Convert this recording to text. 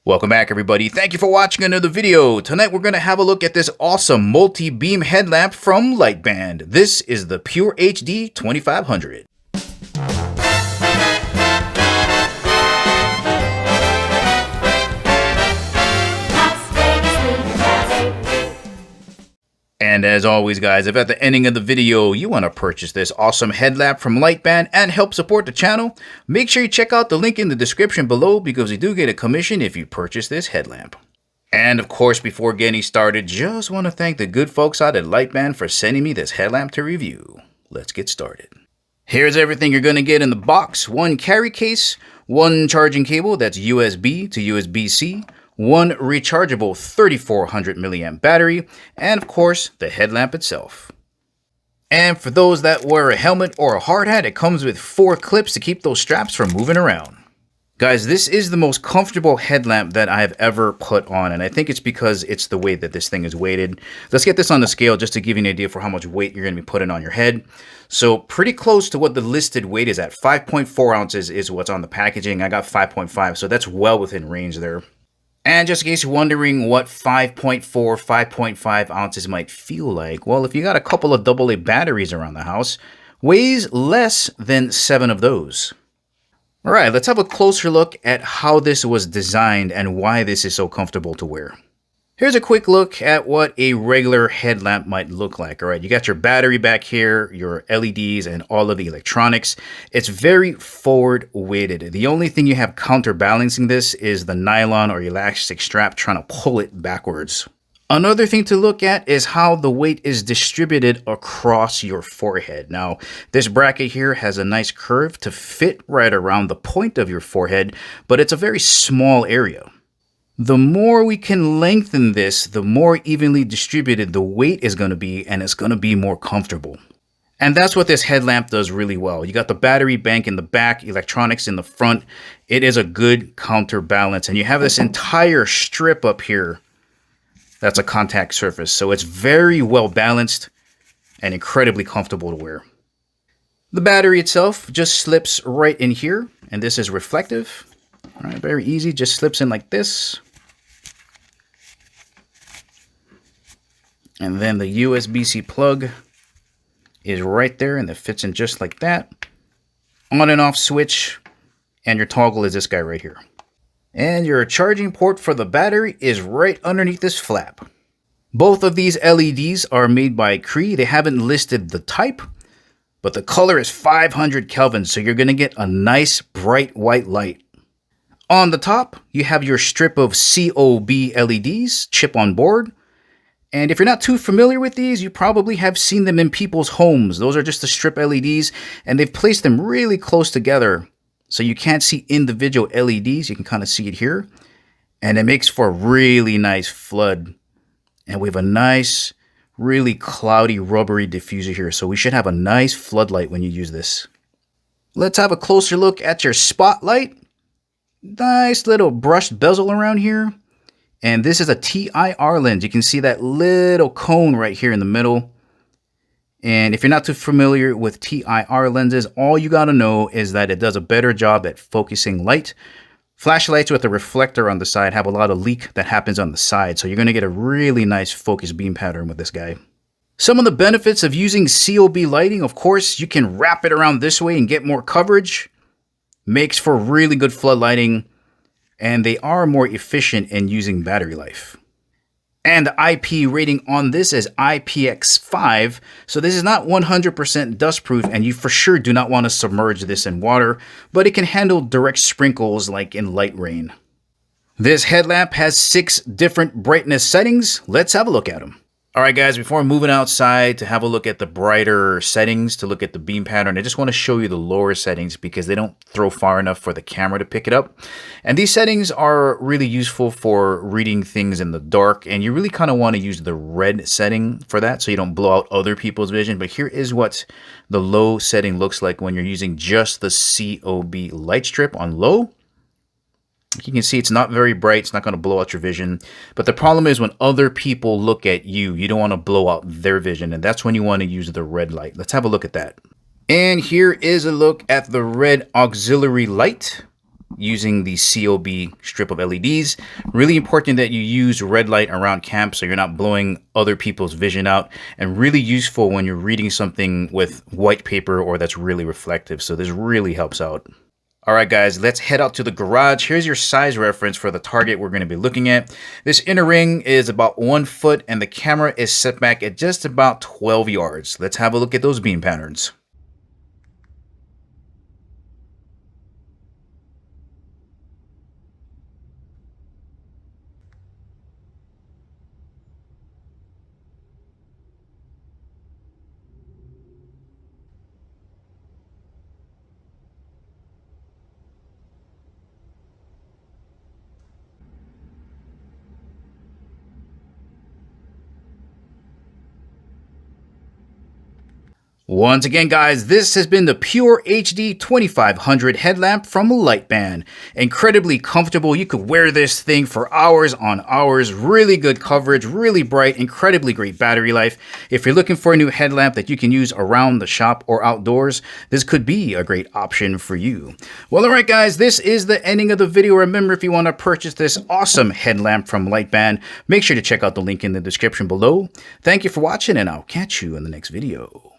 Welcome back, everybody. Thank you for watching another video. Tonight we're going to have a look at this awesome multi-beam headlamp from Liteband. This is the Purehd 2500. And as always, guys, if at the ending of the video you want to purchase this awesome headlamp from Liteband and help support the channel, make sure you check out the link in the description below because you do get a commission if you purchase this headlamp. And of course, before getting started, just want to thank the good folks out at Liteband for sending me this headlamp to review. Let's get started. Here's everything you're going to get in the box. One carry case, one charging cable that's USB to USB-C, one rechargeable 3400 milliamp battery, and of course, the headlamp itself. And for those that wear a helmet or a hard hat, it comes with 4 clips to keep those straps from moving around. Guys, this is the most comfortable headlamp that I have ever put on, and I think it's because it's the way that this thing is weighted. Let's get this on the scale just to give you an idea for how much weight you're going to be putting on your head. So pretty close to what the listed weight is at. 5.4 ounces is what's on the packaging. I got 5.5, so that's well within range there. And just in case you're wondering what 5.5 ounces might feel like, well, if you got a couple of AA batteries around the house, weighs less than 7 of those. All right, let's have a closer look at how this was designed and why this is so comfortable to wear. Here's a quick look at what a regular headlamp might look like. All right, you got your battery back here, your LEDs, and all of the electronics. It's very forward weighted. The only thing you have counterbalancing this is the nylon or elastic strap trying to pull it backwards. Another thing to look at is how the weight is distributed across your forehead. Now, this bracket here has a nice curve to fit right around the point of your forehead, but it's a very small area. The more we can lengthen this, the more evenly distributed the weight is going to be, and it's going to be more comfortable. And that's what this headlamp does really well. You got the battery bank in the back, electronics in the front. It is a good counterbalance, and you have this entire strip up here that's a contact surface. So it's very well balanced and incredibly comfortable to wear. The battery itself just slips right in here, and this is reflective. All right, very easy, just slips in like this. And then the USB-C plug is right there, and it fits in just like that. On and off switch, and your toggle is this guy right here. And your charging port for the battery is right underneath this flap. Both of these LEDs are made by Cree. They haven't listed the type, but the color is 500 Kelvin, so you're going to get a nice bright white light. On the top, you have your strip of COB LEDs, chip on board. And if you're not too familiar with these, you probably have seen them in people's homes. Those are just the strip LEDs, and they've placed them really close together. So you can't see individual LEDs. You can kind of see it here. And it makes for a really nice flood. And we have a nice, really cloudy, rubbery diffuser here. So we should have a nice floodlight when you use this. Let's have a closer look at your spotlight. Nice little brushed bezel around here. And this is a TIR lens. You can see that little cone right here in the middle. And if you're not too familiar with TIR lenses, all you got to know is that it does a better job at focusing light. Flashlights with a reflector on the side have a lot of leak that happens on the side. So you're going to get a really nice focus beam pattern with this guy. Some of the benefits of using COB lighting, of course, you can wrap it around this way and get more coverage. Makes for really good flood lighting. And they are more efficient in using battery life. And the IP rating on this is IPX5, so this is not 100% dust proof, and you for sure do not want to submerge this in water, but it can handle direct sprinkles like in light rain. This headlamp has 6 different brightness settings. Let's have a look at them. All right, guys, before moving outside to have a look at the brighter settings, to look at the beam pattern, I just want to show you the lower settings because they don't throw far enough for the camera to pick it up. And these settings are really useful for reading things in the dark, and you really kind of want to use the red setting for that so you don't blow out other people's vision. But here is what the low setting looks like when you're using just the COB light strip on low. You can see it's not very bright. It's not going to blow out your vision. But the problem is when other people look at you, you don't want to blow out their vision. And that's when you want to use the red light. Let's have a look at that. And here is a look at the red auxiliary light. using the COB strip of LEDs. Really important that you use red light around camp so you're not blowing other people's vision out, and really useful when you're reading something with white paper or that's really reflective. So this really helps out. All right, guys, let's head out to the garage. Here's your size reference for the target we're going to be looking at. This inner ring is about 1 foot and the camera is set back at just about 12 yards. Let's have a look at those beam patterns. Once again, guys, this has been the Pure HD 2500 headlamp from Liteband. Incredibly comfortable. You could wear this thing for hours on hours. Really good coverage, really bright, incredibly great battery life. If you're looking for a new headlamp that you can use around the shop or outdoors, this could be a great option for you. Well, all right, guys, this is the ending of the video. Remember, if you want to purchase this awesome headlamp from Liteband, make sure to check out the link in the description below. Thank you for watching, and I'll catch you in the next video.